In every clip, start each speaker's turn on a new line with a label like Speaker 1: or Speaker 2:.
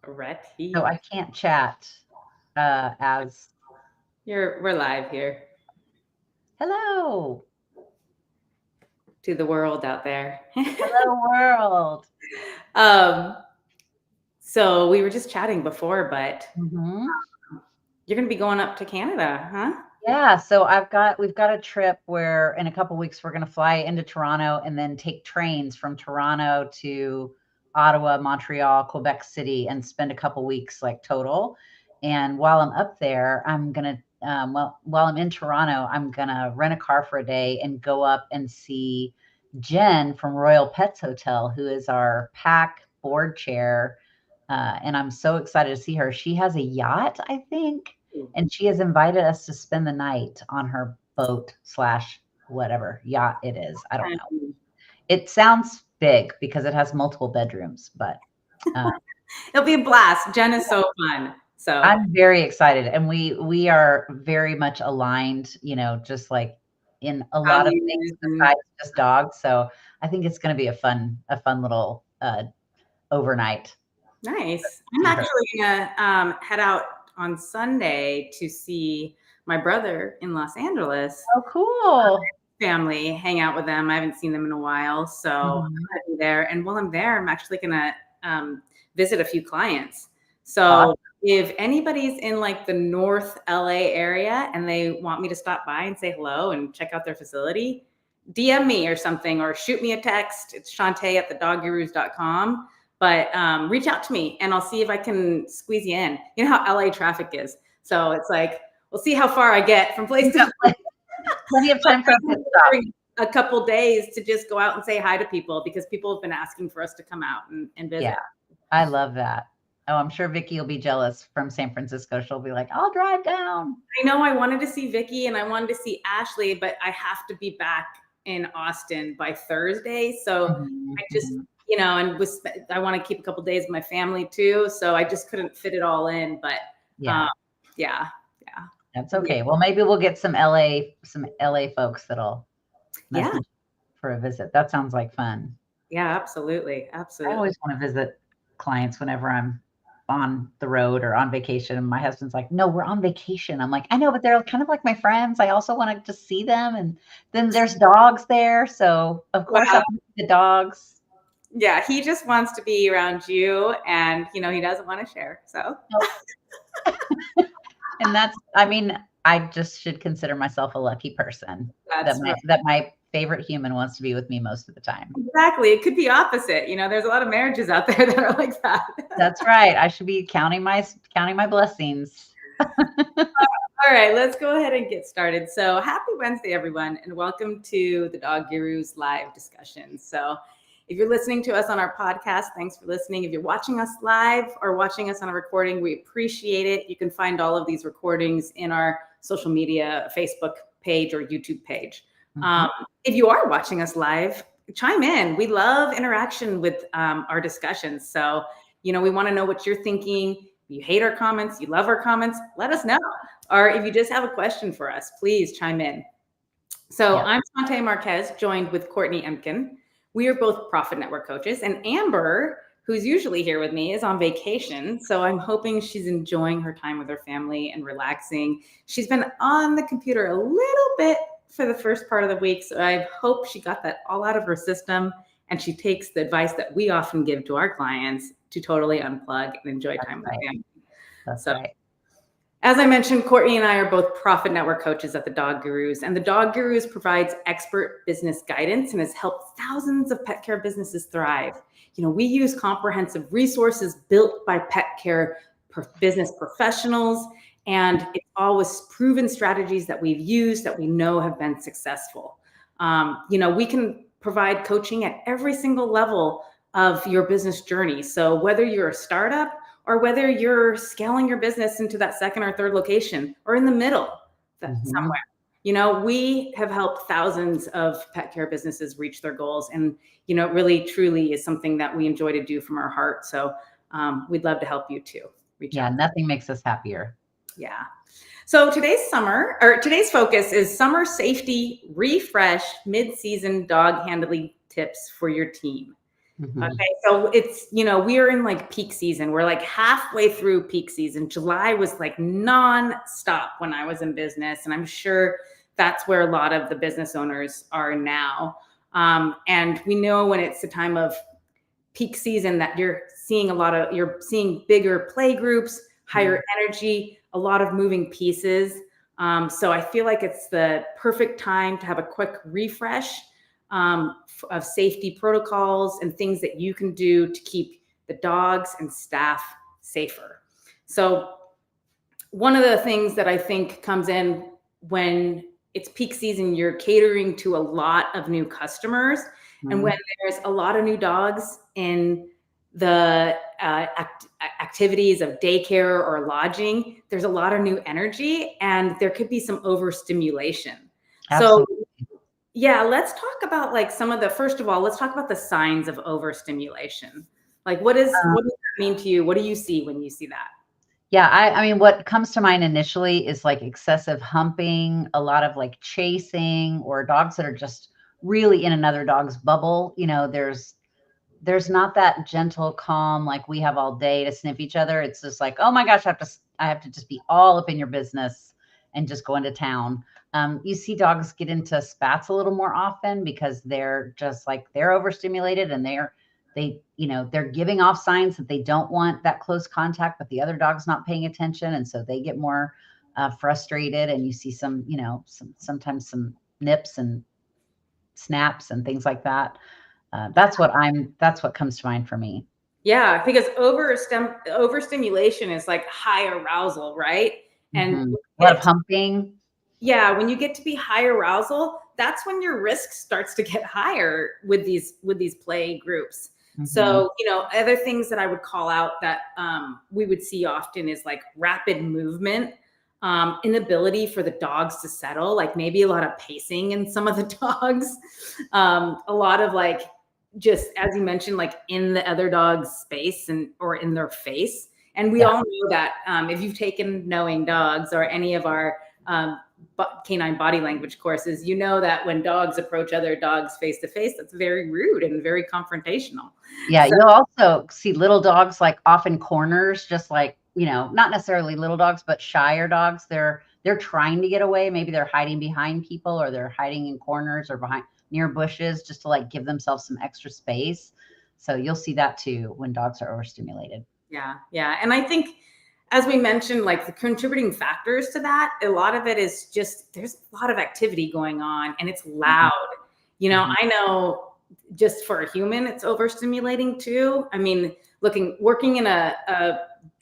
Speaker 1: So
Speaker 2: Ready.
Speaker 1: I can't chat as
Speaker 2: We're live here
Speaker 1: hello,
Speaker 2: to the world out there.
Speaker 1: hello world.
Speaker 2: um, so we were just chatting before, but
Speaker 1: Hmm.
Speaker 2: you're gonna be going up to Canada, huh?
Speaker 1: Yeah, so we've got a trip where in a couple weeks we're going to fly into Toronto and then take trains from Toronto to Ottawa, Montreal, Quebec City, and spend a couple weeks like total. And while I'm up there, I'm gonna while I'm in Toronto, I'm gonna rent a car for a day and go up and see Jen from Royal Pets Hotel, who is our pack board chair. And I'm so excited to see her. She has a yacht, I think, and she has invited us to spend the night on her boat slash whatever yacht it is. I don't know. It sounds big because it has multiple bedrooms, but uh,
Speaker 2: It'll be a blast. Jen is so fun. So
Speaker 1: I'm very excited, and we are very much aligned. Just like in a lot of things
Speaker 2: values and
Speaker 1: besides just dogs. So I think it's going to be a fun little overnight
Speaker 2: nice.
Speaker 1: to
Speaker 2: I'm
Speaker 1: see her.
Speaker 2: actually gonna head out on Sunday to see my brother in Los Angeles.
Speaker 1: Oh, cool.
Speaker 2: Family, hang out with them. I haven't seen them in a while, so I'm
Speaker 1: Mhm.
Speaker 2: gonna be there. And while I'm there, I'm actually gonna visit a few clients. So
Speaker 1: Awesome.
Speaker 2: if anybody's in like the North LA area and they want me to stop by and say hello and check out their facility, DM me or something, or shoot me a text. It's Shantae at thedogurus.com. But reach out to me and I'll see if I can squeeze you in. You know how LA traffic is. So it's like, we'll see how far I get from place
Speaker 1: You've
Speaker 2: to
Speaker 1: got
Speaker 2: place.
Speaker 1: plenty of time for a pit stop.
Speaker 2: During a couple days to just go out and say hi to people because people have been asking for us to come out and
Speaker 1: Yeah,
Speaker 2: visit.
Speaker 1: I love that. Oh, I'm sure Vicky will be jealous from San Francisco. She'll be like, "I'll drive down."
Speaker 2: I know I wanted to see Vicky and I wanted to see Ashley, but I have to be back in Austin by Thursday. So
Speaker 1: Mhm,
Speaker 2: I just,
Speaker 1: mhm.
Speaker 2: and I want to keep a couple days with my family too. So I just couldn't fit it all in. But um,
Speaker 1: Yeah,
Speaker 2: yeah, yeah,
Speaker 1: that's
Speaker 2: yeah,
Speaker 1: okay. Well, maybe we'll get some LA folks that'll
Speaker 2: yeah,
Speaker 1: message for a visit. That sounds like fun.
Speaker 2: yeah, absolutely,
Speaker 1: I
Speaker 2: absolutely.
Speaker 1: always wanna visit clients whenever I'm on the road or on vacation, and my husband's like, "No, we're on vacation." I'm like, "I know, but they're kind of like my friends. I also wanna just see them," and then there's dogs there, so of course I
Speaker 2: Wow.
Speaker 1: wanna see the dogs.
Speaker 2: Yeah, he just wants to be around you, and he doesn't want to share. So
Speaker 1: Nope. And I mean, I just should consider myself a lucky person that
Speaker 2: that's
Speaker 1: my
Speaker 2: right.
Speaker 1: that my favorite human wants to be with me most of the time.
Speaker 2: Exactly. It could be opposite. There's a lot of marriages out there that are like that.
Speaker 1: That's right. I should be counting my blessings.
Speaker 2: All right, let's go ahead and get started. So, happy Wednesday, everyone, and welcome to the Dog Gurus live discussion. So, if you're listening to us on our podcast, thanks for listening. If you're watching us live or watching us on a recording, we appreciate it. You can find all of these recordings in our social media, Facebook page or YouTube page.
Speaker 1: Mhm.
Speaker 2: Um, if you are watching us live, chime in. We love interaction with our discussions. So, we want to know what you're thinking. You hate our comments, you love our comments, let us know. Or if you just have a question for us, please chime in. So
Speaker 1: Yep.
Speaker 2: I'm Sante Marquez, joined with Courtney Emkin. We are both Profit Network coaches, and Amber, who's usually here with me, is on vacation. So I'm hoping she's enjoying her time with her family and relaxing. She's been on the computer a little bit for the first part of the week, so I hope she got that all out of her system and she takes the advice that we often give to our clients to totally unplug and enjoy
Speaker 1: That's
Speaker 2: time with
Speaker 1: right.
Speaker 2: family.
Speaker 1: That's
Speaker 2: So
Speaker 1: right.
Speaker 2: as I mentioned, Courtney and I are both Profit Network coaches at the Dog Gurus, and the Dog Gurus provides expert business guidance and has helped thousands of pet care businesses thrive. We use comprehensive resources built by pet care business professionals, and it's always proven strategies that we've used that we know have been successful. We can provide coaching at every single level of your business journey. So whether you're a startup or whether you're scaling your business into that second or third location or in the middle
Speaker 1: Mhm.
Speaker 2: somewhere. We have helped thousands of pet care businesses reach their goals. And, it really, truly is something that we enjoy to do from our heart. So we'd love to help you too. Reach
Speaker 1: Yeah,
Speaker 2: out.
Speaker 1: nothing makes us happier.
Speaker 2: Yeah. So today's focus is summer safety refresh mid-season dog handling tips for your team.
Speaker 1: Mhm.
Speaker 2: Okay, so it's, we're in like peak season. We're like halfway through peak season. July was like non-stop when I was in business, and I'm sure that's where a lot of the business owners are now. And we know when it's the time of peak season that you're seeing bigger play groups, higher energy, a lot of moving pieces. So I feel like it's the perfect time to have a quick refresh of safety protocols and things that you can do to keep the dogs and staff safer. So one of the things that I think comes in when it's peak season, you're catering to a lot of new customers. And when
Speaker 1: Mhm.
Speaker 2: there's a lot of new dogs in the activities of daycare or lodging, there's a lot of new energy and there could be some overstimulation. So
Speaker 1: Absolutely.
Speaker 2: yeah, let's talk about like first of all, let's talk about the signs of overstimulation. Like what does that mean to you? What do you see when you see that?
Speaker 1: Yeah, I mean, what comes to mind initially is like excessive humping, a lot of like chasing, or dogs that are just really in another dog's bubble. There's not that gentle calm like we have all day to sniff each other. It's just like, oh my gosh, I have to just be all up in your business and just go into town. You see dogs get into spats a little more often because they're just like they're overstimulated, and they're giving off signs that they don't want that close contact, but the other dog's not paying attention, and so they get more frustrated. And you see sometimes some nips and snaps and things like that. That's what comes to mind for me.
Speaker 2: Yeah, because overstimulation is like high arousal, right? And
Speaker 1: Mhm. A lot of humping.
Speaker 2: yeah, when you get to be high arousal, that's when your risk starts to get higher with these play groups.
Speaker 1: Mhm.
Speaker 2: So, other things that I would call out that we would see often is like rapid movement, inability for the dogs to settle, like maybe a lot of pacing in some of the dogs, a lot of like just as you mentioned, like in the other dog's space and or in their face. And we
Speaker 1: Yeah.
Speaker 2: all know that if you've taken knowing dogs or any of our canine body language courses, you know that when dogs approach other dogs face to face, that's very rude and very confrontational.
Speaker 1: Yeah,
Speaker 2: So
Speaker 1: you'll also see little dogs, like, off in corners, just like, not necessarily little dogs, but shyer dogs. They're trying to get away. Maybe they're hiding behind people, or they're hiding in corners or behind near bushes just to, like, give themselves some extra space. So you'll see that too when dogs are overstimulated.
Speaker 2: yeah, yeah. And I think, as we mentioned, like the contributing factors to that, a lot of it is just there's a lot of activity going on and it's
Speaker 1: Mhm,
Speaker 2: loud.
Speaker 1: mhm.
Speaker 2: I know just for a human, it's overstimulating too. I mean, working in a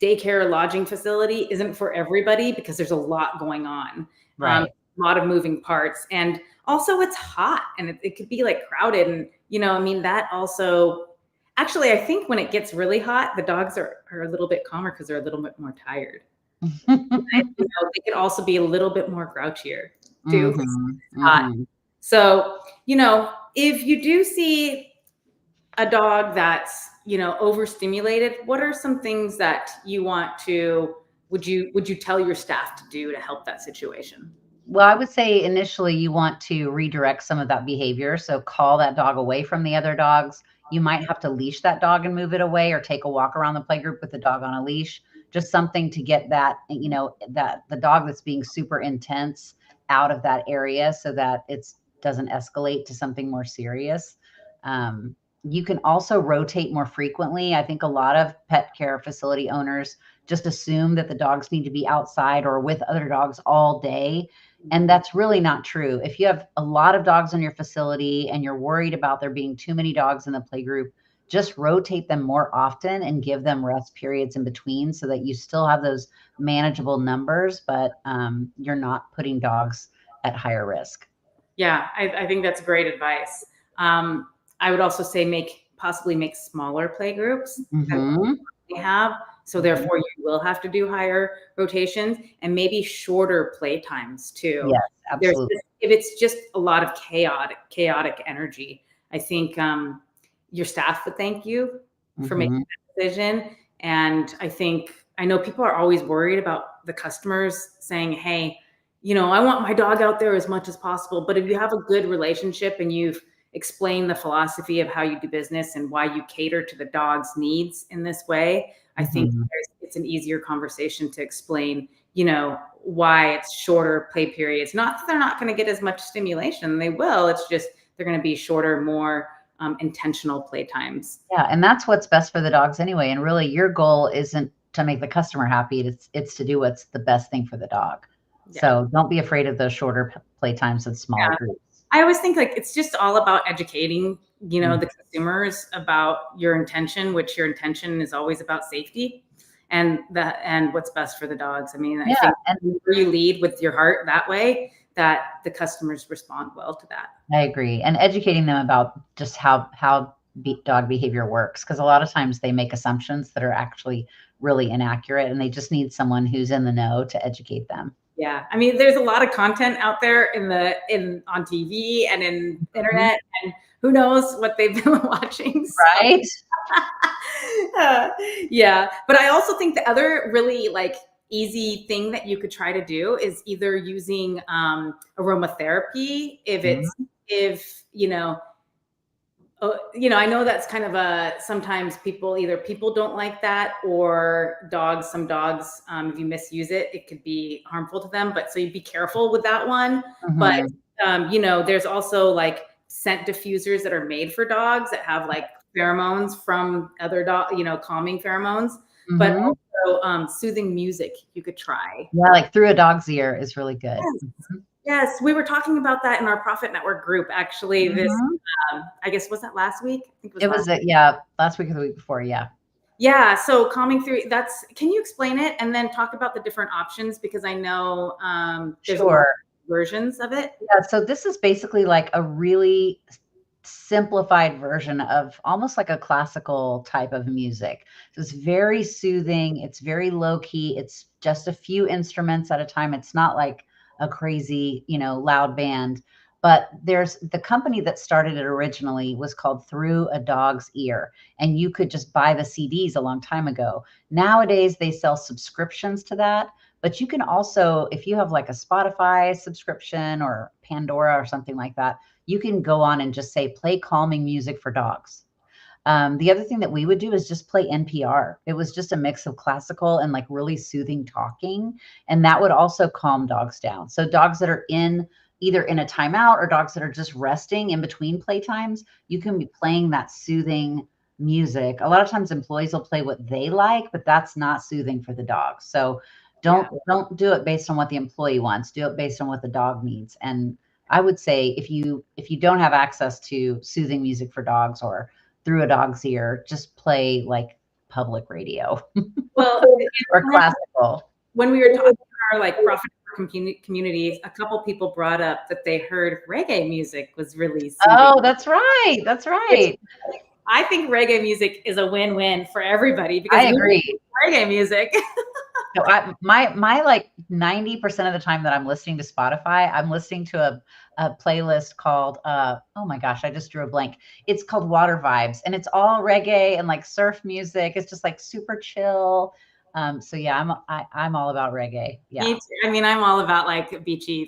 Speaker 2: daycare lodging facility isn't for everybody because there's a lot going on,
Speaker 1: Right.
Speaker 2: a lot of moving parts. And also it's hot and it could be like crowded. And, I mean, that also actually, I think when it gets really hot, the dogs are a little bit calmer because they're a little bit more tired. They could also be a little bit more grouchier too. 'Cause
Speaker 1: Mhm,
Speaker 2: it's hot.
Speaker 1: mhm.
Speaker 2: So, if you do see a dog that's, overstimulated, what are some things that you want to would you tell your staff to do to help that situation?
Speaker 1: Well, I would say initially you want to redirect some of that behavior. So call that dog away from the other dogs. You might have to leash that dog and move it away, or take a walk around the playgroup with the dog on a leash. Just something to get that the dog that's being super intense out of that area, so that it doesn't escalate to something more serious. You can also rotate more frequently. I think a lot of pet care facility owners just assume that the dogs need to be outside or with other dogs all day, and that's really not true. If you have a lot of dogs in your facility and you're worried about there being too many dogs in the play group, just rotate them more often and give them rest periods in between, so that you still have those manageable numbers, but you're not putting dogs at higher risk.
Speaker 2: Yeah, I think that's great advice. I would also say possibly make smaller play groups than
Speaker 1: Hmm.
Speaker 2: we have. So
Speaker 1: Hmm.
Speaker 2: therefore, you will have to do higher rotations and maybe shorter play times too.
Speaker 1: Yes, absolutely.
Speaker 2: If it's just a lot of chaotic energy, I think your staff would thank you for making
Speaker 1: Hmm.
Speaker 2: that decision. And I know people are always worried about the customers saying, "Hey, I want my dog out there as much as possible." But if you have a good relationship and explain the philosophy of how you do business and why you cater to the dog's needs in this way, I think it's an easier conversation to explain, why it's shorter play periods. Not that they're not going to get as much stimulation. They will. It's just they're going to be shorter, more intentional play times.
Speaker 1: Yeah. And that's what's best for the dogs anyway. And really your goal isn't to make the customer happy. It's to do what's the best thing for the dog. Yeah. So don't be afraid of those shorter play times with smaller groups.
Speaker 2: I always think like it's just all about educating, the consumers about your intention, which your intention is always about safety and what's best for the dogs. I mean, I think you lead with your heart that way, that the customers respond well to that.
Speaker 1: I agree. And educating them about just how dog behavior works. Because a lot of times they make assumptions that are actually really inaccurate, and they just need someone who's in the know to educate them.
Speaker 2: Yeah. I mean, there's a lot of content out there on TV and in internet, and who knows what they've been watching. So.
Speaker 1: Right.
Speaker 2: Yeah. But I also think the other really easy thing that you could try to do is either using aromatherapy I know that's kind of sometimes people don't like that, or some dogs, if you misuse it, it could be harmful to them. But so you be careful with that one. But, there's also scent diffusers that are made for dogs that have pheromones from other calming pheromones, but also soothing music you could try.
Speaker 1: Yeah. Through a dog's ear is really good.
Speaker 2: Yes. Yes, we were talking about that in our Profit Network group. Actually, this I guess was that last week? I think
Speaker 1: it was last week or the week before. Yeah.
Speaker 2: Yeah. So calming through. Can you explain it and then talk about the different options, because I know there's versions of it.
Speaker 1: Yeah. So this is basically a really simplified version of almost like a classical type of music. So it's very soothing. It's very low key. It's just a few instruments at a time. It's not like a crazy, loud band. But there's the company that started it originally was called Through a Dog's Ear. And you could just buy the CDs a long time ago. Nowadays, they sell subscriptions to that. But you can also, if you have a Spotify subscription or Pandora or something like that, you can go on and just say, play calming music for dogs. The other thing that we would do is just play NPR. It was just a mix of classical and really soothing talking. And that would also calm dogs down. So dogs that are either in a timeout or dogs that are just resting in between playtimes, you can be playing that soothing music. A lot of times employees will play what they like, but that's not soothing for the dog. So don't do it based on what the employee wants. Do it based on what the dog needs. And I would say if you don't have access to soothing music for dogs or Through a Dog's Ear, just play public radio.
Speaker 2: Well,
Speaker 1: or classical.
Speaker 2: When we were talking to our profit community, a couple people brought up that they heard reggae music was really soothing.
Speaker 1: Oh, that's right. That's right.
Speaker 2: I think reggae music is a win-win for everybody, because
Speaker 1: I agree.
Speaker 2: Reggae music.
Speaker 1: So my 90% of the time that I'm listening to Spotify, I'm listening to a playlist called oh my gosh, I just drew a blank. It's called Water Vibes, and it's all reggae and surf music. It's just super chill. So yeah, I'm all about reggae. Yeah.
Speaker 2: I mean, I'm all about beachy,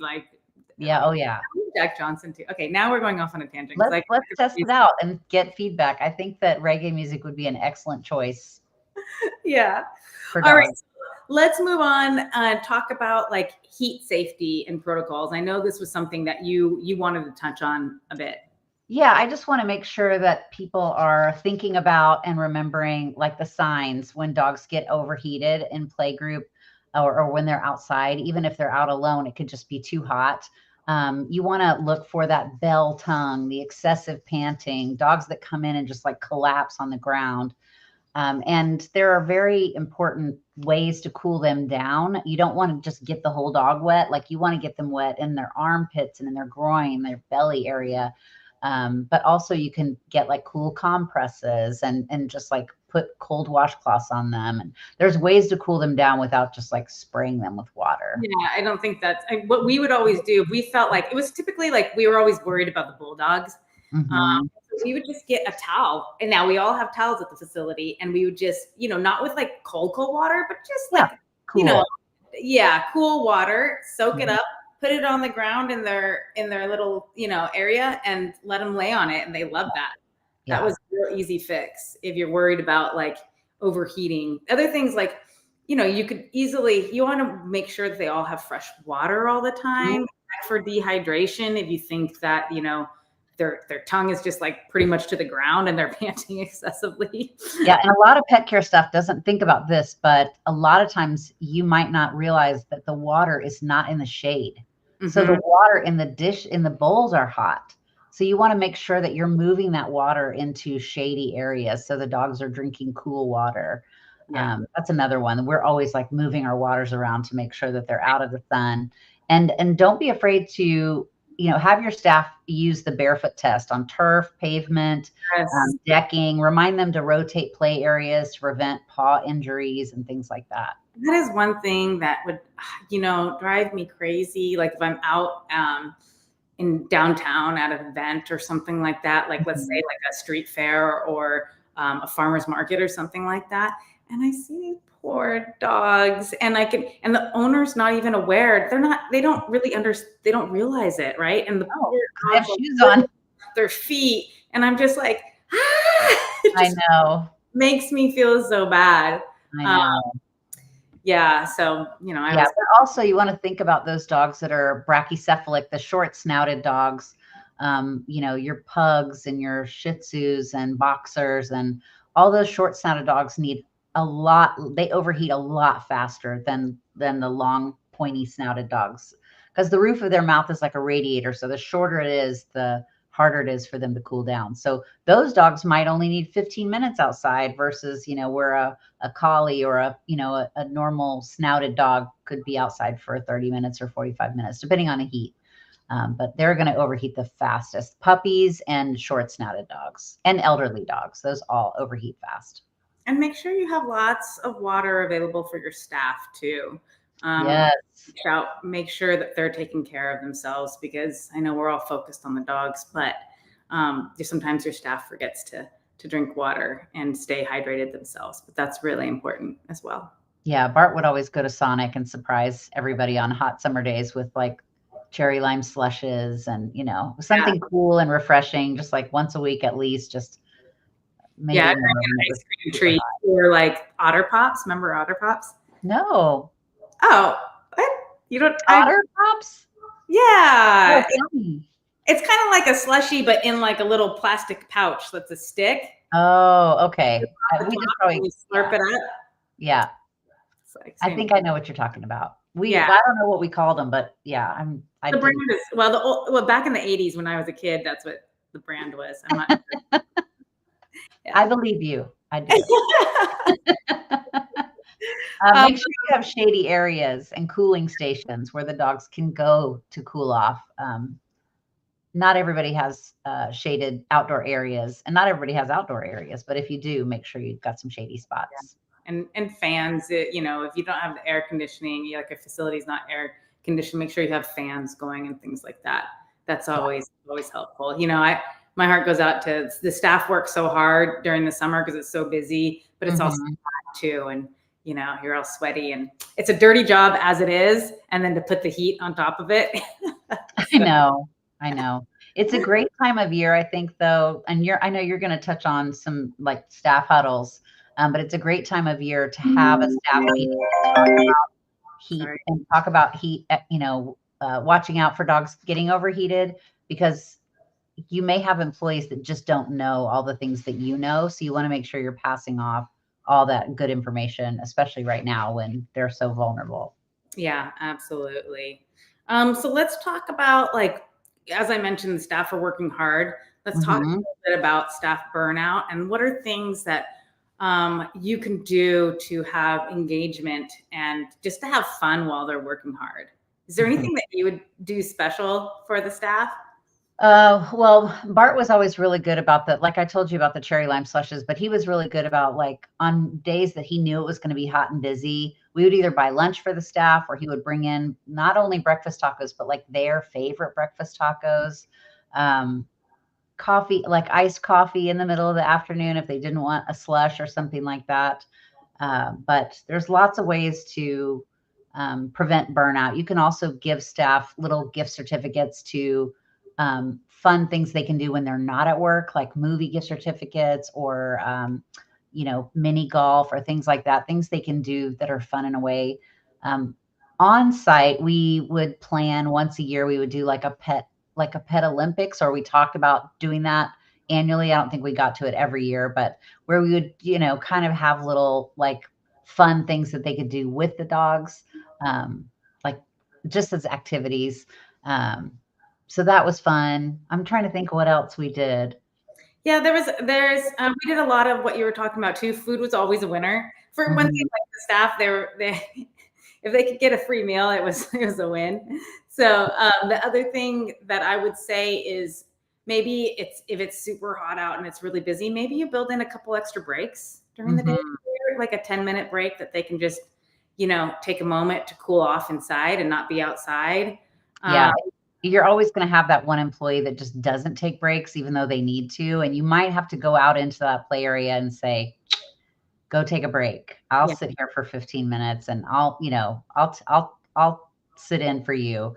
Speaker 1: yeah. Oh yeah.
Speaker 2: Jack Johnson too. Okay, now we're going off on a tangent.
Speaker 1: Let's test it out and get feedback. I think that reggae music would be an excellent choice.
Speaker 2: Yeah. All right. Let's move on and talk about heat safety and protocols. I know this was something that you wanted to touch on a bit.
Speaker 1: Yeah, I just want to make sure that people are thinking about and remembering the signs when dogs get overheated in play group or when they're outside. Even if they're out alone, it could just be too hot. You want to look for that bell tongue, the excessive panting, dogs that come in and just collapse on the ground. And there are very important ways to cool them down. You don't want to just get the whole dog wet. You want to get them wet in their armpits and in their groin, their belly area. But also you can get cool compresses and just put cold washcloths on them. And there's ways to cool them down without just spraying them with water.
Speaker 2: Yeah, I don't think that's what we would always do. If we felt it was typically we were always worried about the bulldogs. We would just get a towel, and now we all have towels at the facility, and we would just, not with cold water, but just cool. Cool water, soak it up, put it on the ground in their little, area and let them lay on it, and they love that. That
Speaker 1: Yeah.
Speaker 2: was a real easy fix if you're worried about like overheating. Other things like, you want to make sure that they all have fresh water all the time.
Speaker 1: Mhm.
Speaker 2: Check for dehydration if you think that, their tongue is just like pretty much to the ground and they're panting excessively.
Speaker 1: Yeah, and a lot of pet care stuff doesn't think about this, but a lot of times you might not realize that the water is not in the shade. So the
Speaker 2: Mhm.
Speaker 1: water in the dish in the bowls are hot. So you want to make sure that you're moving that water into shady areas so the dogs are drinking cool water.
Speaker 2: Yeah.
Speaker 1: That's another one. We're always like moving our waters around to make sure that they're out of the sun. And don't be afraid to, have your staff use the barefoot test on turf, pavement,
Speaker 2: Yes.
Speaker 1: decking. Remind them to rotate play areas to prevent paw injuries and things like that.
Speaker 2: That is one thing that would, drive me crazy. Like if I'm out in downtown at an event or something like that, like let's say
Speaker 1: Mhm.
Speaker 2: like a street fair or a farmer's market or something like that, and I see poor dogs, and and the owner's not even aware. They don't really they don't realize it, right? And the
Speaker 1: Oh,
Speaker 2: poor
Speaker 1: 'cause they have
Speaker 2: dogs like
Speaker 1: shoes on.
Speaker 2: their feet, and I'm just like, ah, it
Speaker 1: I
Speaker 2: just
Speaker 1: know.
Speaker 2: makes me feel so bad.
Speaker 1: I
Speaker 2: Um,
Speaker 1: know.
Speaker 2: yeah, so I
Speaker 1: Yeah,
Speaker 2: always
Speaker 1: but also you wanna think about those dogs that are brachycephalic, the short-snouted dogs, your pugs and your Shih Tzus and Boxers and all those short-snouted dogs need they overheat a lot faster than the long, pointy-snouted dogs, because the roof of their mouth is like a radiator, so the shorter it is, the harder it is for them to cool down. So those dogs might only need 15 minutes outside versus, where a collie or a normal snouted dog could be outside for 30 minutes or 45 minutes, depending on the heat. But they're going to overheat the fastest. Puppies and short snouted dogs and elderly dogs, those all overheat fast.
Speaker 2: and make sure you have lots of water available for your staff too. Um,
Speaker 1: Yes.
Speaker 2: make sure that they're taking care of themselves, because I know we're all focused on the dogs, but just sometimes your staff forgets to drink water and stay hydrated themselves. But that's really important as well.
Speaker 1: Yeah. Bart would always go to Sonic and surprise everybody on hot summer days with like cherry lime slushes and,
Speaker 2: Yeah,
Speaker 1: something cool and refreshing, just like once a week at least, just
Speaker 2: yeah,
Speaker 1: maybe more when it
Speaker 2: ice
Speaker 1: was
Speaker 2: cream
Speaker 1: super
Speaker 2: treat
Speaker 1: hot.
Speaker 2: or like Otter Pops. Remember Otter Pops?
Speaker 1: No.
Speaker 2: Oh, what? You don't?
Speaker 1: Otter Pops? Oh,
Speaker 2: Yeah.
Speaker 1: tell me.
Speaker 2: It's kind of like a slushy, but in like a little plastic pouch that's a stick.
Speaker 1: Oh, okay.
Speaker 2: The
Speaker 1: We just
Speaker 2: top
Speaker 1: probably
Speaker 2: and you
Speaker 1: yeah,
Speaker 2: slurp it up.
Speaker 1: yeah.
Speaker 2: It's like
Speaker 1: I
Speaker 2: same.
Speaker 1: think I know what you're talking about.
Speaker 2: Yeah,
Speaker 1: I don't know what we called them, but yeah, I
Speaker 2: the brand
Speaker 1: do.
Speaker 2: is back in the '80s when I was a kid, that's what the brand was. I'm not sure. Yeah.
Speaker 1: I believe you. I do.
Speaker 2: um,
Speaker 1: Make sure you have shady areas and cooling stations where the dogs can go to cool off. Not everybody has shaded outdoor areas, and not everybody has outdoor areas. But if you do, make sure you've got some shady spots.
Speaker 2: and fans. If you don't have the air conditioning, like a facility's not air conditioned, make sure you have fans going and things like that. That's
Speaker 1: Yeah.
Speaker 2: always helpful. My heart goes out to the staff work so hard during the summer because it's so busy, but it's also
Speaker 1: Mhm.
Speaker 2: hot too, and you're all sweaty, and it's a dirty job as it is, and then to put the heat on top of it.
Speaker 1: I
Speaker 2: So,
Speaker 1: know. I know. It's a great time of year, I think, though, and I know you're gonna touch on some, like, staff huddles, but it's a great time of year to have a staff meeting to talk about heat
Speaker 2: sorry.
Speaker 1: and talk about heat, watching out for dogs getting overheated because you may have employees that just don't know all the things that you know, so you wanna make sure you're passing off all that good information, especially right now when they're so vulnerable.
Speaker 2: Yeah, absolutely. So let's talk about, like, as I mentioned, the staff are working hard. Let's talk a
Speaker 1: Mhm.
Speaker 2: little bit about staff burnout and what are things that you can do to have engagement and just to have fun while they're working hard. Is there
Speaker 1: Mhm.
Speaker 2: anything that you would do special for the staff?
Speaker 1: Well, Bart was always really good about like I told you about the cherry lime slushes, but he was really good about like on days that he knew it was going to be hot and busy, we would either buy lunch for the staff or he would bring in not only breakfast tacos, but like their favorite breakfast tacos, um, coffee, like iced coffee in the middle of the afternoon if they didn't want a slush or something like that. But there's lots of ways to prevent burnout. You can also give staff little gift certificates to fun things they can do when they're not at work, like movie gift certificates or, mini golf or things like that, things they can do that are fun in a way. On site, we would plan once a year, we would do like a pet Olympics, or we talked about doing that annually. I don't think we got to it every year, but where we would, kind of have little like fun things that they could do with the dogs, like just as activities. So that was fun. I'm trying to think what else we did.
Speaker 2: Yeah, we did a lot of what you were talking about too. Food was always a winner for when
Speaker 1: Mhm.
Speaker 2: like the staff. They if they could get a free meal, it was a win. So the other thing that I would say is maybe if it's super hot out and it's really busy, maybe you build in a couple extra breaks during the day,
Speaker 1: Mhm.
Speaker 2: like a 10-minute break that they can just take a moment to cool off inside and not be outside.
Speaker 1: Yeah. You're always going to have that one employee that just doesn't take breaks, even though they need to. And you might have to go out into that play area and say, go take a break. I'll
Speaker 2: Yeah.
Speaker 1: sit here for 15 minutes and I'll sit in for you.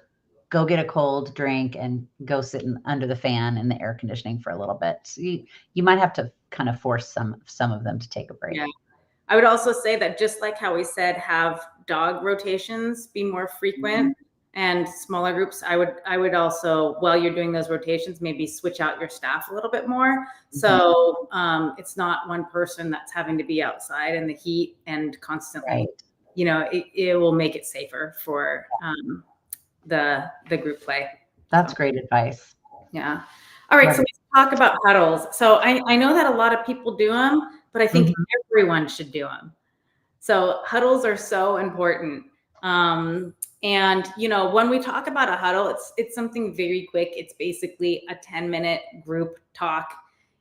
Speaker 1: Go get a cold drink and go sit under the fan in the air conditioning for a little bit. So you might have to kind of force some of them to take a break.
Speaker 2: Yeah. I would also say that just like how we said, have dog rotations be more frequent and smaller groups. I would also, while you're doing those rotations, maybe switch out your staff a little bit more. So it's not one person that's having to be outside in the heat and constantly,
Speaker 1: Right.
Speaker 2: it will make it safer for the group play.
Speaker 1: That's
Speaker 2: So,
Speaker 1: great advice.
Speaker 2: yeah. All right.
Speaker 1: Love
Speaker 2: So let's talk about huddles. So I know that a lot of people do them, but I
Speaker 1: it.
Speaker 2: think
Speaker 1: Mhm.
Speaker 2: everyone should do them. So huddles are so important. And when we talk about a huddle, it's something very quick. It's basically a 10-minute group talk.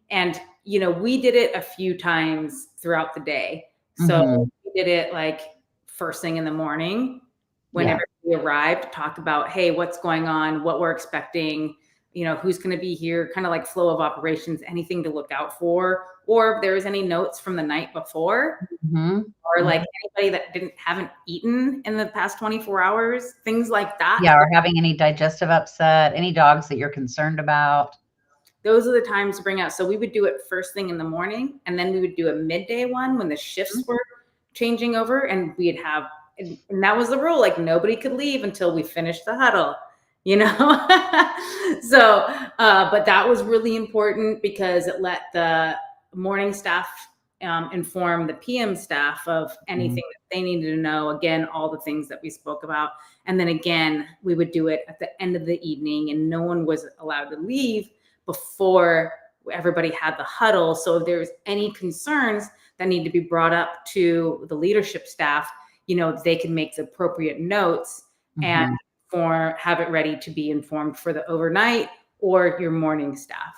Speaker 2: And we did it a few times throughout the day. So
Speaker 1: Mhm.
Speaker 2: we did it like first thing in the morning when
Speaker 1: Yeah.
Speaker 2: everybody arrived, talk about, hey, what's going on, what we're expecting, who's going to be here, kind of like flow of operations, anything to look out for, or if there's any notes from the night before,
Speaker 1: Mhm.
Speaker 2: or like
Speaker 1: Mhm.
Speaker 2: anybody that haven't eaten in the past 24 hours, things like that.
Speaker 1: Yeah, or having any digestive upset, any dogs that you're concerned about.
Speaker 2: Those are the times to bring out. So we would do it first thing in the morning, and then we would do a midday one when the shifts were changing over, and we'd have, and that was the rule, like nobody could leave until we finished the huddle, you know? So, but that was really important because it let the morning staff inform the PM staff of anything
Speaker 1: Mhm.
Speaker 2: that they needed to know. Again, all the things that we spoke about. And then again, we would do it at the end of the evening, and no one was allowed to leave before everybody had the huddle. So if there was any concerns that need to be brought up to the leadership staff, they can make the appropriate notes and
Speaker 1: Mhm.
Speaker 2: have it ready to be informed for the overnight or your morning staff.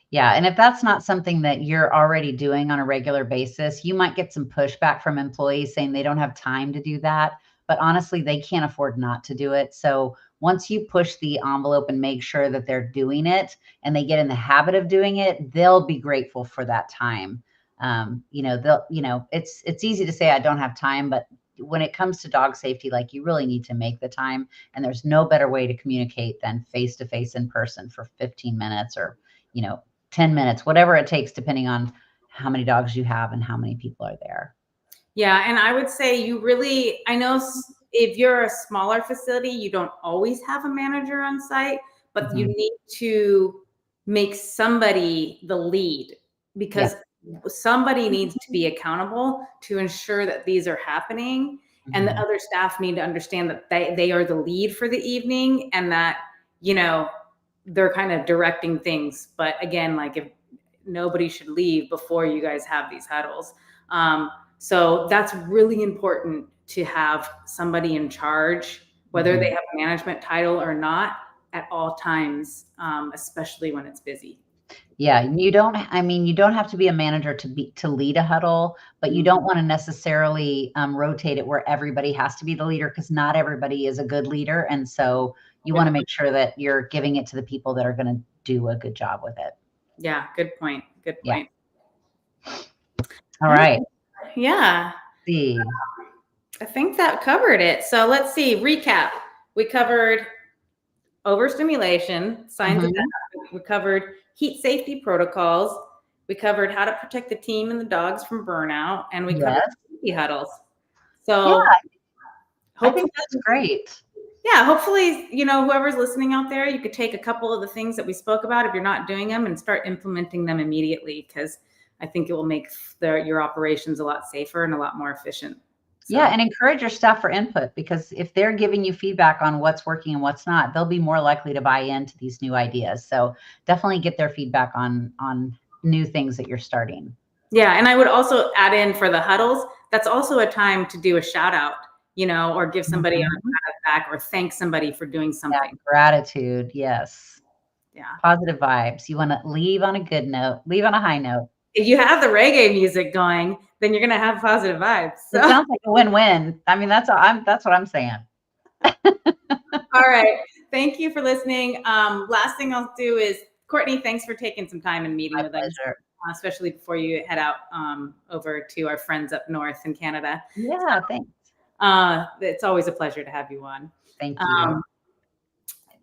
Speaker 1: Yeah, and if that's not something that you're already doing on a regular basis, you might get some pushback from employees saying they don't have time to do that, but honestly, they can't afford not to do it. So once you push the envelope and make sure that they're doing it and they get in the habit of doing it, they'll be grateful for that time. It's easy to say I don't have time, but when it comes to dog safety, like you really need to make the time, and there's no better way to communicate than face to face in person for 15 minutes or, you know, 10 minutes, whatever it takes, depending on how many dogs you have and how many people are there.
Speaker 2: Yeah, and I would say I know if you're a smaller facility, you don't always have a manager on site, but you
Speaker 1: Mhm.
Speaker 2: need to make somebody the lead,
Speaker 1: Yeah.
Speaker 2: because somebody needs to be accountable to ensure that these are happening. And the
Speaker 1: Mhm.
Speaker 2: other staff need to understand that they are the lead for the evening, and that, you know, they're kind of directing things. But again, like if nobody should leave before you guys have these huddles. So that's really important to have somebody in charge, whether they
Speaker 1: Mhm.
Speaker 2: have a management title or not, at all times, especially when it's busy.
Speaker 1: Yeah, you don't have to be a manager to lead a huddle, but you don't wanna necessarily, rotate it where everybody has to be the leader, because not everybody is a good leader, and so you
Speaker 2: Good
Speaker 1: wanna
Speaker 2: point.
Speaker 1: make sure that you're giving it to the people that are gonna do a good job with it.
Speaker 2: Yeah, good point. Good
Speaker 1: Yeah.
Speaker 2: point.
Speaker 1: All
Speaker 2: All right.
Speaker 1: right.
Speaker 2: Yeah.
Speaker 1: See.
Speaker 2: I think that covered it. So let's see, recap. We covered overstimulation, signs of
Speaker 1: Mhm.
Speaker 2: that. We covered heat safety protocols. We covered how to protect the team and the dogs from burnout, and we covered
Speaker 1: Yes.
Speaker 2: safety huddles.
Speaker 1: Yeah,
Speaker 2: So
Speaker 1: I think
Speaker 2: hopefully,
Speaker 1: that's great.
Speaker 2: yeah, hopefully, whoever's listening out there, you could take a couple of the things that we spoke about if you're not doing them and start implementing them immediately, because I think it will make your operations a lot safer and a lot more efficient.
Speaker 1: Yeah,
Speaker 2: So
Speaker 1: and encourage your staff for input, because if they're giving you feedback on what's working and what's not, they'll be more likely to buy into these new ideas. So definitely get their feedback on new things that you're starting.
Speaker 2: yeah, and I would also add in for the huddles, that's also a time to do a shout out, or give somebody a
Speaker 1: Mhm.
Speaker 2: pat back or thank somebody for doing
Speaker 1: Yeah,
Speaker 2: something.
Speaker 1: gratitude, yes.
Speaker 2: Yeah.
Speaker 1: Positive vibes. You wanna leave on a good note, leave on a high note.
Speaker 2: If you have the reggae music going, then you're gonna have positive vibes.
Speaker 1: It
Speaker 2: So
Speaker 1: sounds like a win-win. I mean, that's what I'm saying.
Speaker 2: all right. Thank you for listening. Last thing I'll do is, Courtney, thanks for taking some time and meeting
Speaker 1: My
Speaker 2: with us,
Speaker 1: pleasure.
Speaker 2: especially before you head out over to our friends up north in Canada.
Speaker 1: Yeah, thanks.
Speaker 2: It's always a pleasure to have you on.
Speaker 1: Thank you.
Speaker 2: Um,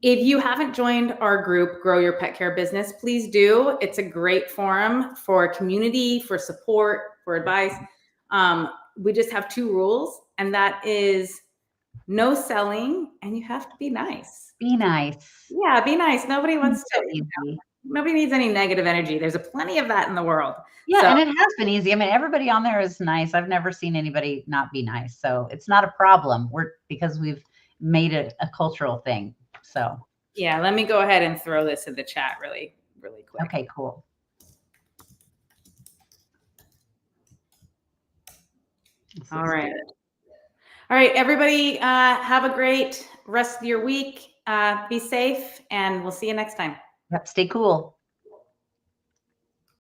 Speaker 2: if you haven't joined our group, Grow Your Pet Care Business, please do. It's a great forum for community, for support, for advice. We just have two rules, and that is no selling, and you have to be nice.
Speaker 1: Be nice.
Speaker 2: Yeah, be nice. Nobody wants
Speaker 1: It's
Speaker 2: to,
Speaker 1: so easy.
Speaker 2: nobody needs any negative energy. There's a plenty of that in the world.
Speaker 1: Yeah,
Speaker 2: So
Speaker 1: and it has been easy. I mean, everybody on there is nice. I've never seen anybody not be nice. So it's not a problem. Because we've made it a cultural thing. So,
Speaker 2: yeah, let me go ahead and throw this in the chat really, really quick.
Speaker 1: okay, cool.
Speaker 2: All right. All right, everybody, have a great rest of your week. Be safe, and we'll see you next time.
Speaker 1: Yep, stay cool.